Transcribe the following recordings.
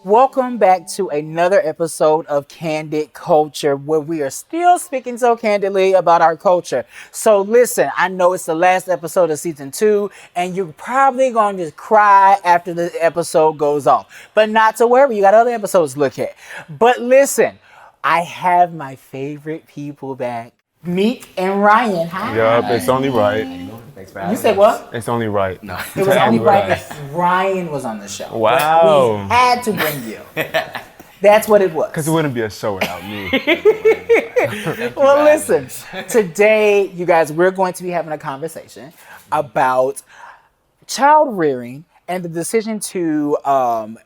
Welcome back to another episode of Candid Culture, where we are still speaking so candidly about our culture. So listen, I know it's the last episode of season 2, and you're probably going to cry after the episode goes off. But not to worry, you got other episodes to look at. But listen, I have my favorite people back. Meek and Ryan. Hi. Yup, it's only right. Thanks for having You said what? It's only right. No. It was only right if Ryan was on the show. Wow. We had to bring you. That's what it was. Because it wouldn't be a show without me. Well, listen, today, you guys, we're going to be having a conversation about child rearing and the decision to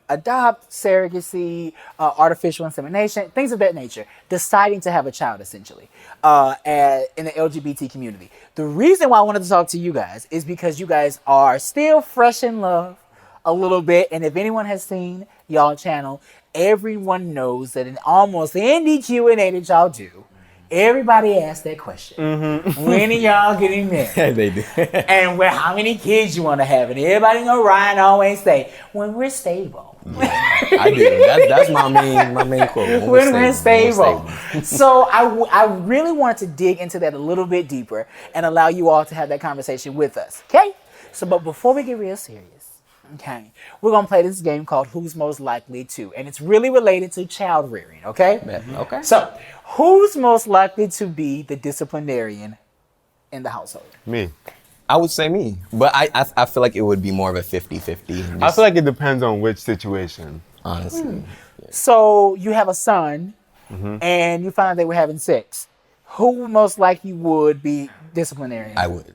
adopt, surrogacy, artificial insemination, things of that nature, deciding to have a child, essentially, in the LGBT community. The reason why I wanted to talk to you guys is because you guys are still fresh in love a little bit, and if anyone has seen y'all channel, everyone knows that in almost any Q&A that y'all do, everybody asks that question. Mm-hmm. When are y'all getting married? They do. And how many kids you want to have? And everybody know Ryan always say, when we're stable. Yeah, I do. That's my main quote. When we're stable. So I really wanted to dig into that a little bit deeper and allow you all to have that conversation with us. Okay? So, but before we get real serious, okay, we're going to play this game called Who's Most Likely To. And it's really related to child rearing, okay? Okay. So, who's most likely to be the disciplinarian in the household? Me. I would say me, but I feel like it would be more of a 50-50. I feel like it depends on which situation. Honestly. So, you have a son, and you find out they were having sex. Who most likely would be disciplinarian? I would.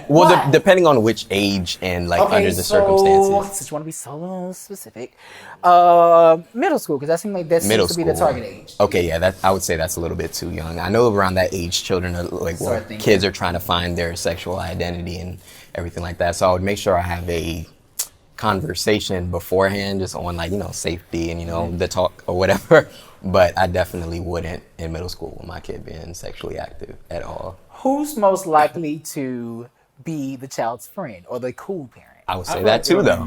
Well, depending on which age and under the circumstances. Since you want to be so specific, middle school, because that seems like that seems to be the target age. Okay, yeah, I would say that's a little bit too young. I know around that age, children are kids are trying to find their sexual identity and everything like that. So I would make sure I have a conversation beforehand, just on safety and the talk or whatever. But I definitely wouldn't in middle school with my kid being sexually active at all. Who's most likely to be the child's friend or the cool parent? I would say that too, though.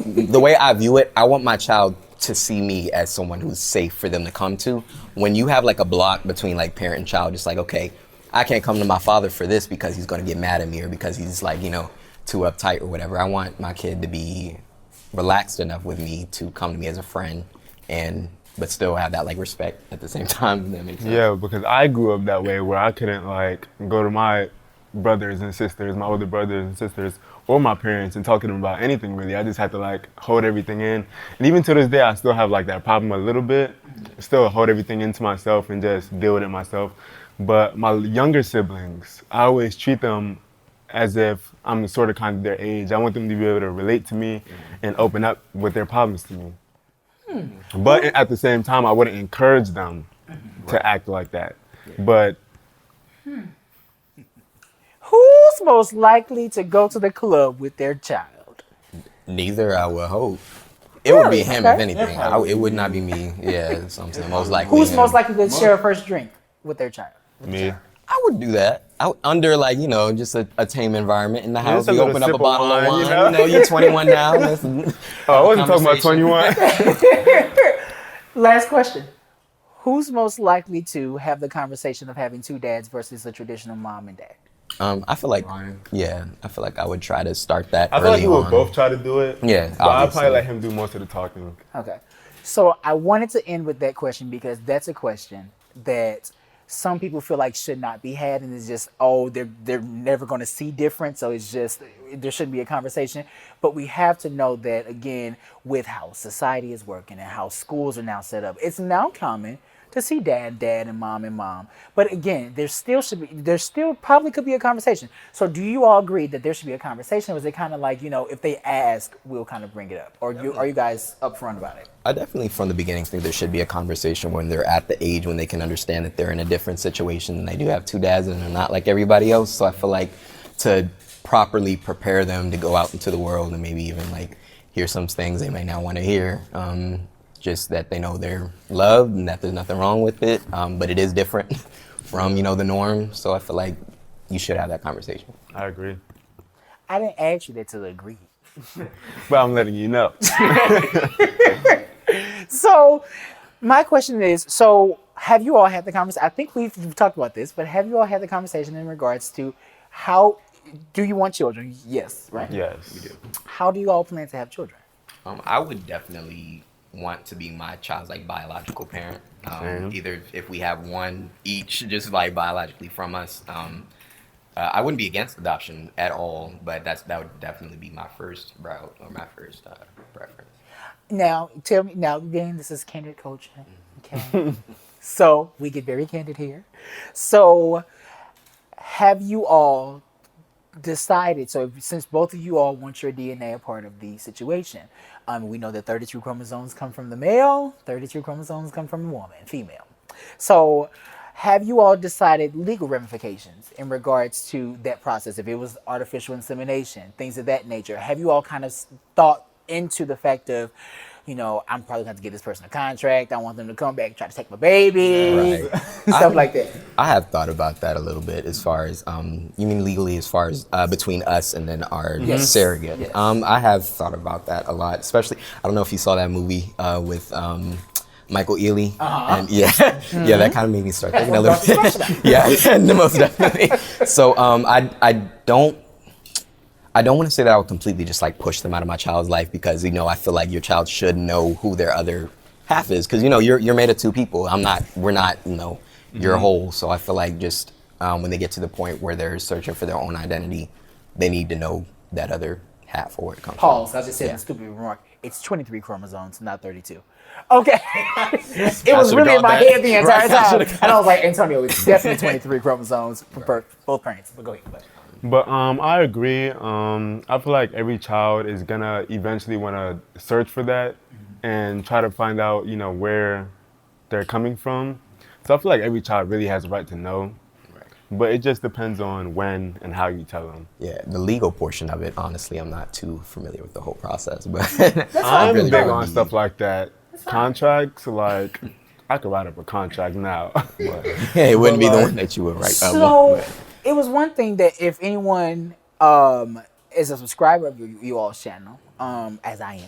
The way I view it, I want my child to see me as someone who's safe for them to come to. When you have a block between parent and child, it's okay, I can't come to my father for this because he's going to get mad at me or because he's too uptight or whatever. I want my kid to be relaxed enough with me to come to me as a friend but still have that respect at the same time. That makes sense. Yeah, because I grew up that way where I couldn't go to my brothers and sisters, my older brothers and sisters, or my parents and talk to them about anything really. I just had to hold everything in. And even to this day, I still have that problem a little bit. Still hold everything into myself and just deal with it myself. But my younger siblings, I always treat them as if I'm sort of kind of their age. I want them to be able to relate to me and open up with their problems to me. But at the same time, I wouldn't encourage them to act like that. But who's most likely to go to the club with their child? Neither, I would hope. It would be him, if anything. It would not be me. Yeah, something most likely. Who's most likely to share a first drink with their child? me. I would do that. Under just a tame environment in the house. Just a You little open up a sip of bottle of wine, wine. You're 21 now. I wasn't talking about 21. Last question. Who's most likely to have the conversation of having two dads versus a traditional mom and dad? I feel like, I feel like I would try to start that I feel like we would both try to do it. Yeah, but I'd probably let him do most of the talking. Okay. So I wanted to end with that question because that's a question that some people feel like should not be had, and it's just, they're never going to see different, so it's just, there shouldn't be a conversation. But we have to know that, again, with how society is working and how schools are now set up, it's now common to see dad and mom. But again, there still probably could be a conversation. So do you all agree that there should be a conversation, or is it kind of if they ask, we'll kind of bring it up? Or are you guys upfront about it? I definitely, from the beginning, think there should be a conversation when they're at the age when they can understand that they're in a different situation and they do have two dads and they're not like everybody else. So I feel like to properly prepare them to go out into the world and maybe even hear some things they may not want to hear. Just that they know they're loved and that there's nothing wrong with it, but it is different from, the norm. So I feel like you should have that conversation. I agree. I didn't ask you that to agree. But I'm letting you know. So, my question is, so have you all had the conversation? I think we've talked about this, but have you all had the conversation in regards to how do you want children? Yes, right? Yes. We do. How do you all plan to have children? I would definitely want to be my child's like biological parent. Either if we have one each, just like biologically from us. I wouldn't be against adoption at all, but that would definitely be my first route or my first preference. Now, tell me, now again, this is candid coaching. Okay. So, we get very candid here. So, have you all decided, so since both of you all want your DNA a part of the situation, we know that 32 chromosomes come from the male, 32 chromosomes come from the woman, female. So, have you all decided legal ramifications in regards to that process? If it was artificial insemination, things of that nature, have you all kind of thought into the fact of, you know, I'm probably going to give this person a contract. I want them to come back and try to take my baby, Right. stuff like that. I have thought about that a little bit as far as, you mean legally as far as between us and then our surrogate. Yes. I have thought about that a lot, especially, I don't know if you saw that movie with Michael Ealy. And yeah, that kind of made me start thinking a little bit. Yeah, most definitely. So I don't want to say that I would completely just like push them out of my child's life because, you know, I feel like your child should know who their other half is. Because, you know, you're made of two people. We're not, you know, you're whole. So I feel like just when they get to the point where they're searching for their own identity, they need to know that other half or where it comes Pause. from. I just said a stupid remark. It's 23 chromosomes, not 32. Okay. It was really in my head the entire time. And I was like, Antonio, it's definitely 23 chromosomes for both parents. But go ahead. But I agree. I feel like every child is gonna eventually want to search for that and try to find out, you know, where they're coming from. So I feel like every child really has a right to know. But it just depends on when and how you tell them. Yeah, the legal portion of it, honestly, I'm not too familiar with the whole process. But I'm really big don't on need- stuff like that. Contracts, like, I could write up a contract now. Yeah, it wouldn't be the one that you would write. So it was one thing that if anyone is a subscriber of you all's channel, as I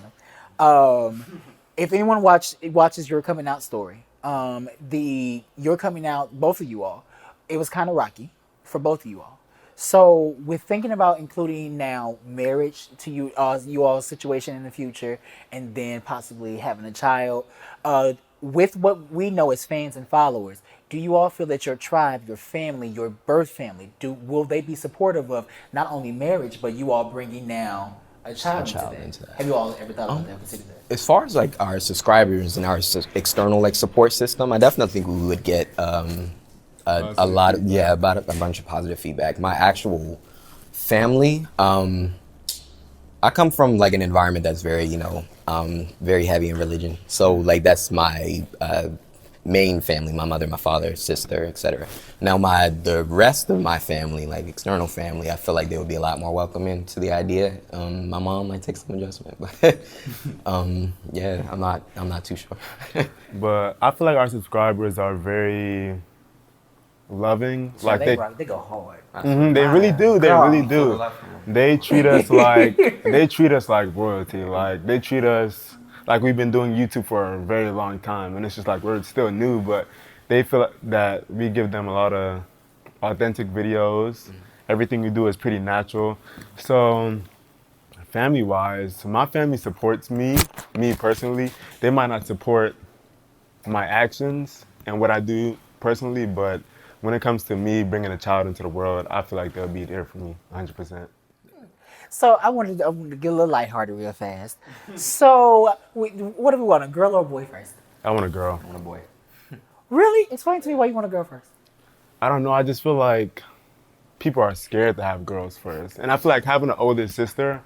am, if anyone watches your coming out story, your coming out, both of you all, it was kind of rocky for both of you all. So with thinking about including now marriage to you all's situation in the future, and then possibly having a child, with what we know as fans and followers, do you all feel that your tribe, your family, your birth family, will they be supportive of not only marriage, but you all bringing now a child into that? Have you all ever thought about that? Considered that? As far as like our subscribers and our external like support system, I definitely think we would get a lot of about a bunch of positive feedback. My actual family, I come from like an environment that's very, you know, very heavy in religion. So like that's my main family, my mother, my father, sister, etc. Now the rest of my family, like external family, I feel like they would be a lot more welcoming to the idea. My mom might take some adjustment, but yeah, I'm not too sure. But I feel like our subscribers are very loving. So like they go hard. they really do. They really do. They treat us like royalty. Like they treat us like we've been doing YouTube for a very long time, and it's just like we're still new, but they feel that we give them a lot of authentic videos. Everything we do is pretty natural. So family-wise, my family supports me personally. They might not support my actions and what I do personally, but when it comes to me bringing a child into the world, I feel like they'll be there for me 100%. So I wanted to get a little lighthearted real fast. So what do we want, a girl or a boy first? I want a girl. I want a boy. Really? Explain to me why you want a girl first. I don't know. I just feel like people are scared to have girls first. And I feel like having an older sister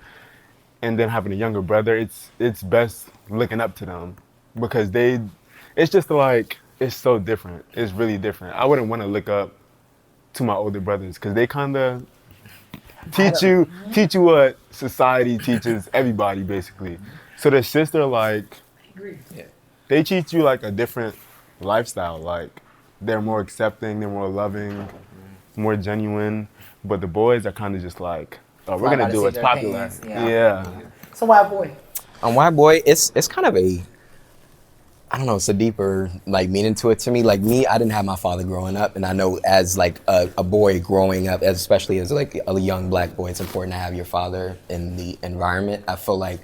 and then having a younger brother, it's best looking up to them because it's just like, it's so different. It's really different. I wouldn't want to look up to my older brothers because they kind of teach you what society teaches everybody, basically. So the sister, like, they teach you like a different lifestyle. Like, they're more accepting, they're more loving, more genuine. But the boys are kind of just like oh, we're Fly by gonna the do seat what's of their popular. pants, Yeah. So why boy? White boy, it's kind of a, I don't know, it's a deeper like meaning to it to me. Like me, I didn't have my father growing up, and I know as like a boy growing up, especially as like a young black boy, it's important to have your father in the environment. I feel like,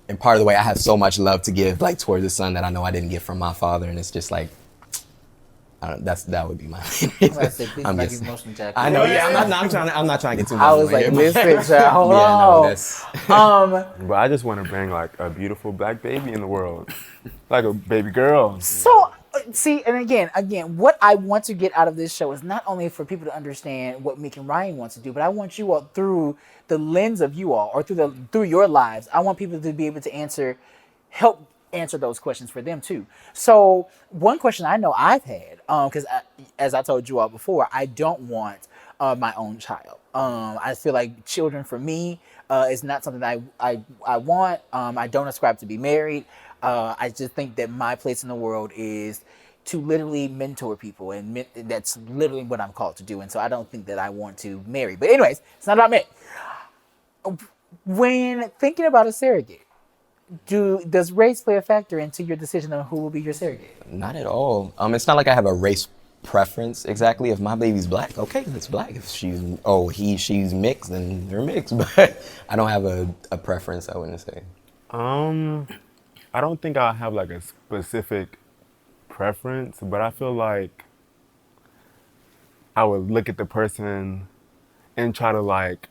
and part of the way I have so much love to give like towards the son that I know I didn't get from my father, and it's just like, that would be my I'm just emotionally jacked. I know, yeah. I'm not trying to get too much. I was like, listen, child, hold Yeah, no, on. that's But I just want to bring like a beautiful black baby in the world, like a baby girl. So, see, and again, what I want to get out of this show is not only for people to understand what Meek and Ryan wants to do, but I want you all through the lens of you all, or through your lives. I want people to be able to help answer those questions for them too. So, one question I know I've had, because as I told you all before, I don't want my own child. I feel like children for me is not something I want. I don't ascribe to be married. I just think that my place in the world is to literally mentor people, and that's literally what I'm called to do. And so I don't think that I want to marry. But anyways, it's not about me. When thinking about a surrogate, does race play a factor into your decision on who will be your surrogate? not at all. It's not like I have a race preference exactly. If my baby's black, okay, it's black. If she's mixed, then they're mixed. But I don't have a preference, I wouldn't say. I don't think I have like a specific preference, but I feel like I would look at the person and try to like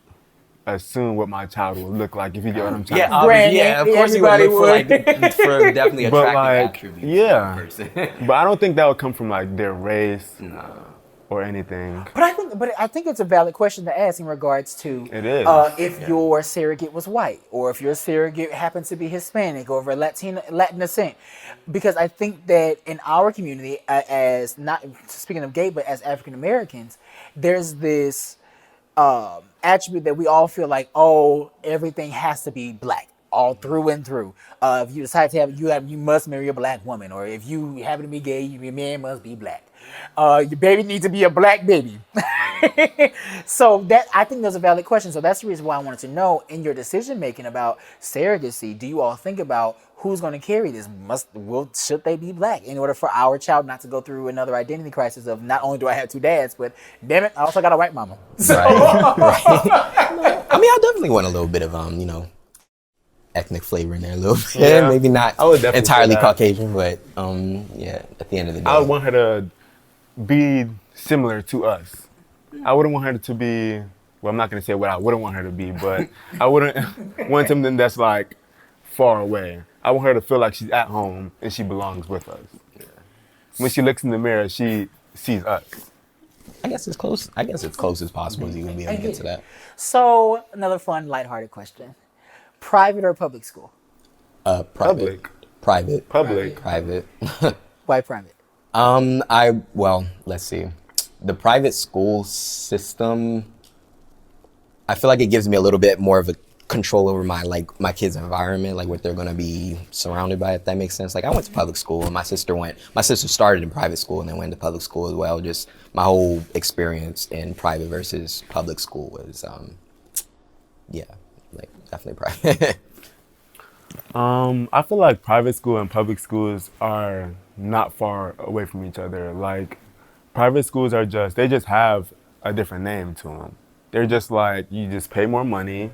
assume what my child would look like, if you get what I'm trying to say. Granted, of course you would everybody look for like for definitely But attractive like, attributes. yeah, Of the person. but I don't think that would come from like their race or anything. But I think it's a valid question to ask in regards to It is. If your surrogate was white, or if your surrogate happens to be Hispanic or of a Latin descent, because I think that in our community, as not speaking of gay, but as African Americans, there's this attribute that we all feel like, oh, everything has to be black all through and through. If you decide to you must marry a black woman, or if you happen to be gay, your man must be black. Your baby needs to be a black baby. So that, I think that's a valid question. So that's the reason why I wanted to know, in your decision making about surrogacy, do you all think about who's going to carry this? Should they be black in order for our child not to go through another identity crisis of, not only do I have two dads, but damn it, I also got a white mama. So, Right. I mean, I definitely want a little bit of ethnic flavor in there a little bit. Yeah. Maybe not I would definitely entirely say that. Caucasian, but yeah, at the end of the day. I would want her to be similar to us. I wouldn't want her to be, well, I'm not going to say what I wouldn't want her to be, but I wouldn't want something that's like far away. I want her to feel like she's at home and she belongs with us. Yeah. When she looks in the mirror, she sees us. I guess it's close as possible as you can be able to get to that. So another fun, lighthearted question: private or public school? Private. Private. Why private? Let's see. The private school system, I feel like it gives me a little bit more of a control over my kids' environment, like what they're gonna be surrounded by, if that makes sense. Like, I went to public school, and my sister started in private school and then went to public school as well. Just my whole experience in private versus public school was, definitely private. I feel like private school and public schools are not far away from each other. Like, private schools they just have a different name to them. They're just like, you just pay more money.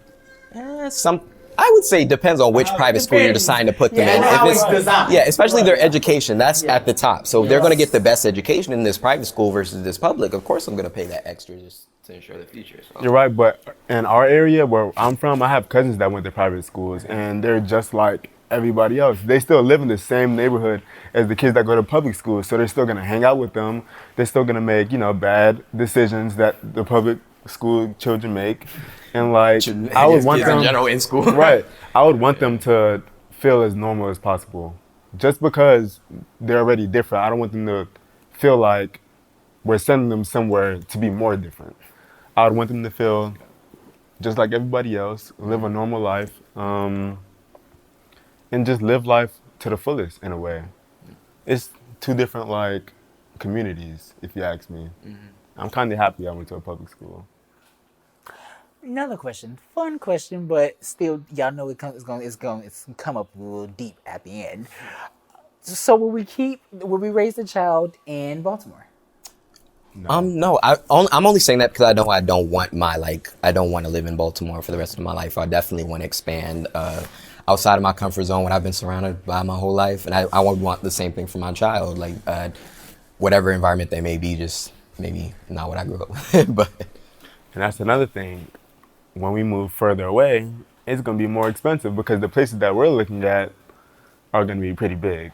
I would say it depends on which private school you're deciding to put them in. how it's designed. Especially their education, that's at the top. So if they're going to get the best education in this private school versus this public, of course I'm going to pay that extra just to ensure the future. So. You're right, but in our area where I'm from, I have cousins that went to private schools, and they're just like everybody else. They still live in the same neighborhood as the kids that go to public schools, so they're still going to hang out with them. They're still going to make, bad decisions that the public school children make. And like, I would want them, in general in school. Right, I would want them to feel as normal as possible. Just because they're already different, I don't want them to feel like we're sending them somewhere to be more different. I would want them to feel just like everybody else, live a normal life, and just live life to the fullest in a way. It's two different like communities, if you ask me. Mm-hmm. I'm kind of happy I went to a public school. Another question, fun question, but still, y'all know it's gonna come up a little deep at the end. So will we raise the child in Baltimore? No, I'm only saying that because I know I don't want I don't want to live in Baltimore for the rest of my life. I definitely want to expand outside of my comfort zone, what I've been surrounded by my whole life, and I would want the same thing for my child, like whatever environment they may be, just maybe not what I grew up with. But And that's another thing. When we move further away, it's going to be more expensive because the places that we're looking at are going to be pretty big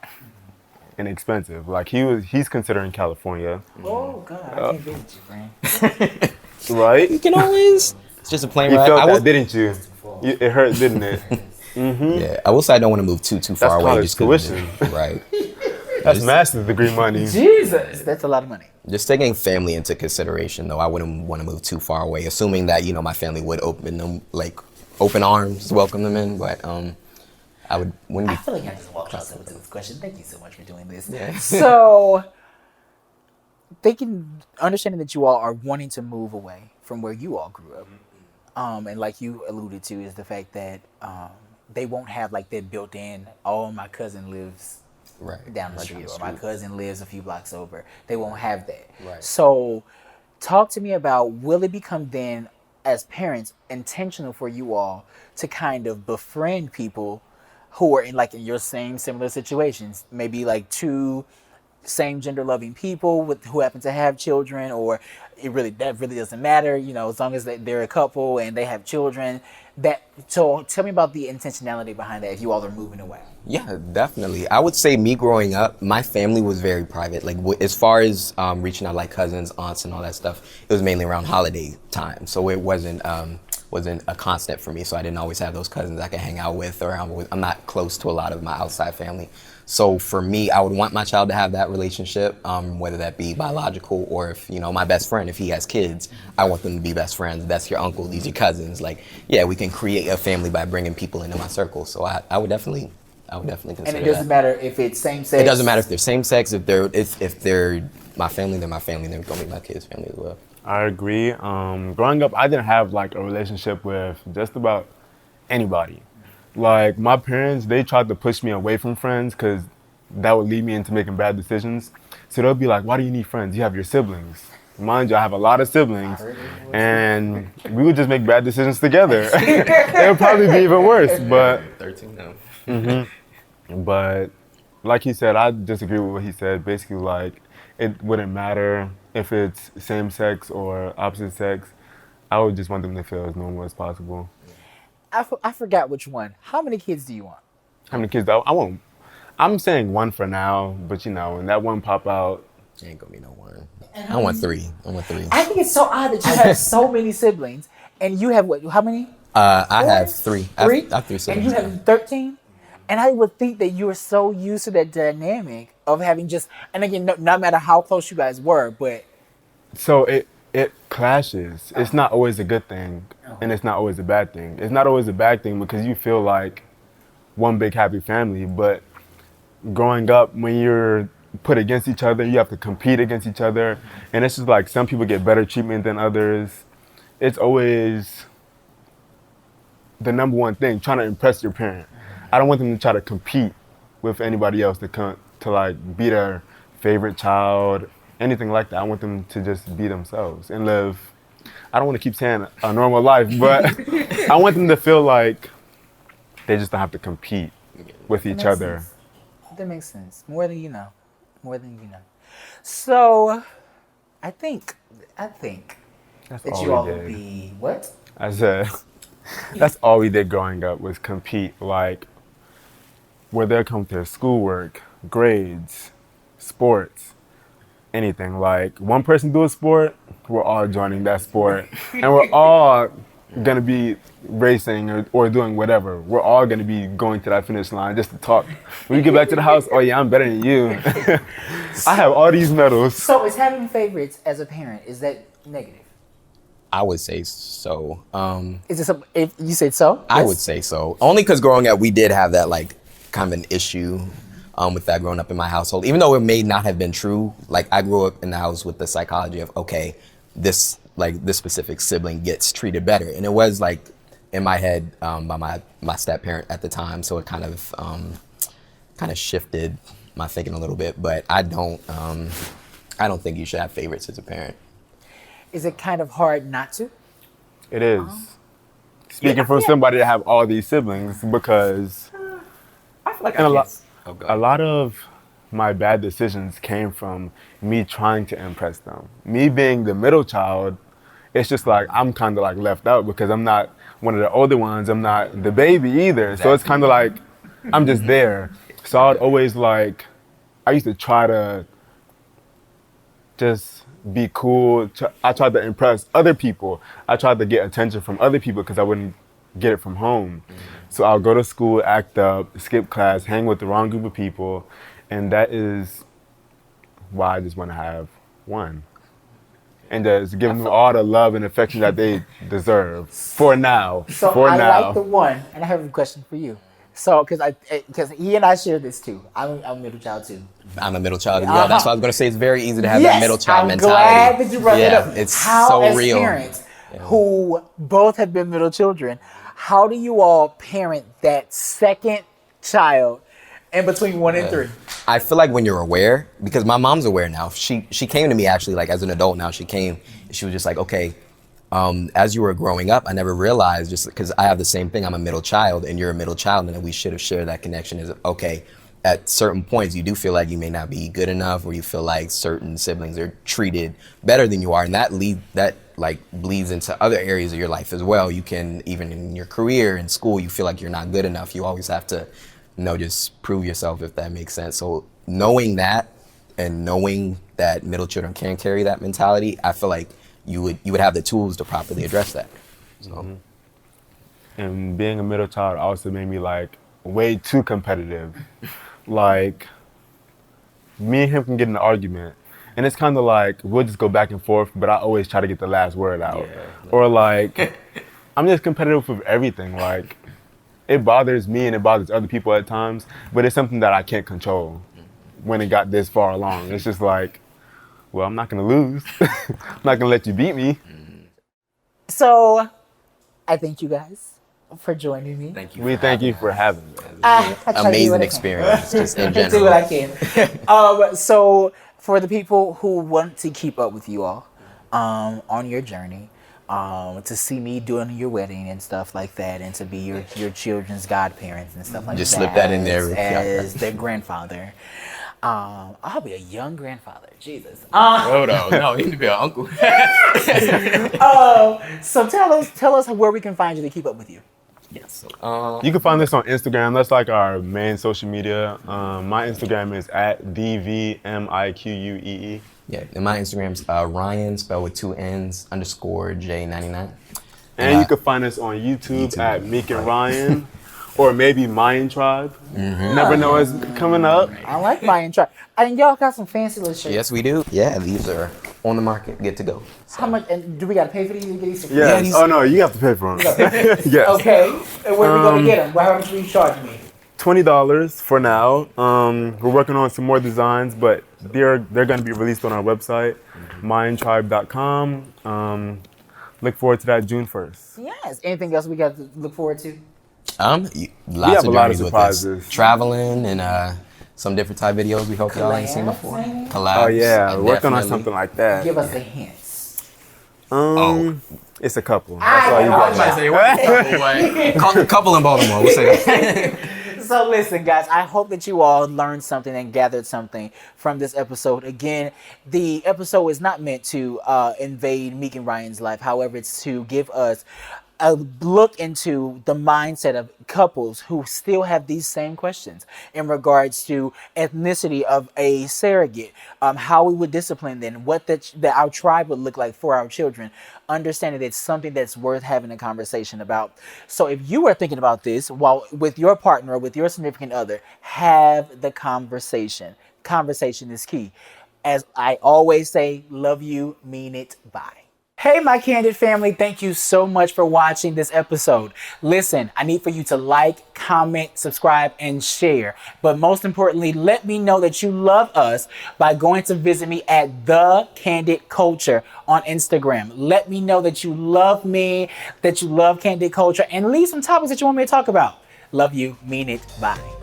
and expensive. Like he's considering California. Oh God, I can't visit you, friend. Right? you can always, it's just a plane You ride. felt that, didn't you? It hurt, didn't it? Yeah, I will say I don't want to move too far That's away. college Just 'cause tuition. right. That's master's degree money. Jesus, that's a lot of money. Just taking family into consideration, though, I wouldn't want to move too far away, assuming that my family would open arms, welcome them in. But I wouldn't I be. feel like I just walked ourselves into this question. Thank you so much for doing this. Yeah. So, understanding that you all are wanting to move away from where you all grew up, and like you alluded to, is the fact that they won't have like that built-in. Oh, my cousin lives Right. down the street, or my cousin lives a few blocks over. They won't have that. Right. So, talk to me about, will it become then, as parents, intentional for you all to kind of befriend people who are in your same similar situations? Maybe like two same gender loving people who happen to have children, or that really doesn't matter, as long as they're a couple and they have children. So tell me about the intentionality behind that if you all are moving away. Yeah, definitely. I would say me growing up, my family was very private. Like as far as reaching out like cousins, aunts, and all that stuff, it was mainly around holiday time. So it wasn't a constant for me. So I didn't always have those cousins I could hang out with, or I'm not close to a lot of my outside family. So for me, I would want my child to have that relationship, whether that be biological or if, my best friend, if he has kids, I want them to be best friends. That's your uncle, these are your cousins. Like, yeah, we can create a family by bringing people into my circle. So I would definitely consider that. And it doesn't matter if it's same sex? It doesn't matter if they're same sex. If they're my family, they're my family. They're going to be my kids' family as well. I agree. Growing up, I didn't have like a relationship with just about anybody. Like my parents, they tried to push me away from friends because that would lead me into making bad decisions. So they'll be like, why do you need friends? You have your siblings. Mind you, I have a lot of siblings, and we would just make bad decisions together. It would probably be even worse, but 13 now. But like he said, I disagree with what he said. Basically, like, it wouldn't matter if it's same sex or opposite sex. I would just want them to feel as normal as possible. I forgot which one. How many kids do you want? How many kids? I won't. I'm saying one for now, but when that one pop out, Ain't gonna be no one. I want three. I think it's so odd that you have so many siblings, and you have what? How many? I have three. Three? I have 3 siblings. And you have 13? And I would think that you were so used to that dynamic of having and again, no matter how close you guys were, but... So it clashes. It's not always a good thing, and it's not always a bad thing. It's not always a bad thing because you feel like one big happy family, but growing up, when you're put against each other, you have to compete against each other, and it's just like some people get better treatment than others. It's always the number one thing, trying to impress your parent. I don't want them to try to compete with anybody else to like be their favorite child, anything like that. I want them to just be themselves and live, I don't want to keep saying a normal life, but I want them to feel like they just don't have to compete with each other. That makes sense. More than you know. So, I think That's that all you we all did. will be, what? I said, that's all we did growing up was compete. Like, where they're coming to schoolwork, grades, sports, anything. Like, one person do a sport, we're all joining that sport. And we're all gonna be racing or doing whatever. We're all gonna be going to that finish line just to talk. When we get back to the house, oh yeah, I'm better than you. I have all these medals. So is having favorites as a parent, is that negative? I would say so. Is this if you said so? I would say so. Only because growing up, we did have that like kind of an issue with that growing up in my household. Even though it may not have been true, like I grew up in the house with the psychology of, okay, this like this specific sibling gets treated better. And it was like in my head by my step parent at the time, so it kind of shifted my thinking a little bit. But I don't think you should have favorites as a parent. Is it kind of hard not to? It is. Speaking from somebody that have all these siblings, because I feel like and I a lot of my bad decisions came from me trying to impress them. Me being the middle child, it's just like I'm kind of like left out because I'm not one of the older ones. I'm not the baby either. So it's kind of like I'm just there. So I'd always like, I used to try to just be cool. I tried to impress other people. I tried to get attention from other people because I wouldn't get it from home. So I'll go to school, act up, skip class, hang with the wrong group of people. And that is why I just want to have one. And just give them all the love and affection that they deserve for now. So for I now. like the one, and I have a question for you. So, because he and I share this too. I'm a middle child too. I'm a middle child as well. That's why I was going to say it's very easy to have that middle child I'm mentality. glad that you brought it up. It's how, so as real. Parents who both have been middle children, how do you all parent that second child in between 1 and 3? I feel like when you're aware, because my mom's aware now. She came to me actually like as an adult now. She came, she was just like, okay, as you were growing up, I never realized, just because I have the same thing. I'm a middle child and you're a middle child, and we should have shared that connection. Is okay, at certain points you do feel like you may not be good enough, or you feel like certain siblings are treated better than you are, and that bleeds into other areas of your life as well. You can, even in your career, in school, you feel like you're not good enough. You always have to, just prove yourself, if that makes sense. So knowing that, and knowing that middle children can carry that mentality, I feel like you would have the tools to properly address that. So. And being a middle child also made me like way too competitive. Like me and him can get in an argument, and it's kind of like we'll just go back and forth, but I always try to get the last word out. Yeah. Or like I'm just competitive with everything. Like it bothers me and it bothers other people at times, but it's something that I can't control when it got this far along. It's just like, well, I'm not gonna lose. I'm not gonna let you beat me. So I thank you guys for joining me. Thank you. We thank you for having me. Amazing experience, just in general. Do what I can. So for the people who want to keep up with you all on your journey, to see me doing your wedding and stuff like that, and to be your children's godparents and stuff like just that. Just slip that in there. As their grandfather. I'll be a young grandfather. Jesus. No, you need to be an uncle. So tell us where we can find you to keep up with you. Yes. You can find this on Instagram. That's like our main social media. My Instagram is @DVMIQUEE. Yeah, and my Instagram's Ryan, spelled with 2 N's, _J99. And you can find us on YouTube at meek&ryan. Or maybe Mayan Tribe. Mm-hmm. Never know what's coming up. I like Mayan Tribe. And y'all got some fancy little shirts. Yes, we do. Yeah, these are on the market, good to go. So. How much? And do we got to pay for these? Yes. Oh no, you have to pay for them. Yes. Okay. And where are we gonna get them? How much will you charge me? $20 for now. We're working on some more designs, but they're going to be released on our website, meek&ryan.com. Look forward to that June 1st. Yes. Anything else we got to look forward to? Lots of a lot of journeys with surprises. this. Traveling and some different type videos we hope y'all ain't seen before. Collabs. Oh yeah, we're working on something like that. Give us the hints. It's a couple. That's all you got. Couple in Baltimore. We'll say that. So listen, guys, I hope that you all learned something and gathered something from this episode. Again, the episode is not meant to invade Meek and Ryan's life. However, it's to give us a look into the mindset of couples who still have these same questions in regards to ethnicity of a surrogate, how we would discipline them, what that our tribe would look like for our children. Understanding that it's something that's worth having a conversation about. So if you are thinking about this while with your partner or with your significant other, have the conversation. Conversation is key. As I always say, love you, mean it, bye. Hey, my Candid family, thank you so much for watching this episode. Listen, I need for you to like, comment, subscribe, and share. But most importantly, let me know that you love us by going to visit me at The Candid Culture on Instagram. Let me know that you love me, that you love Candid Culture, and leave some topics that you want me to talk about. Love you, mean it, bye.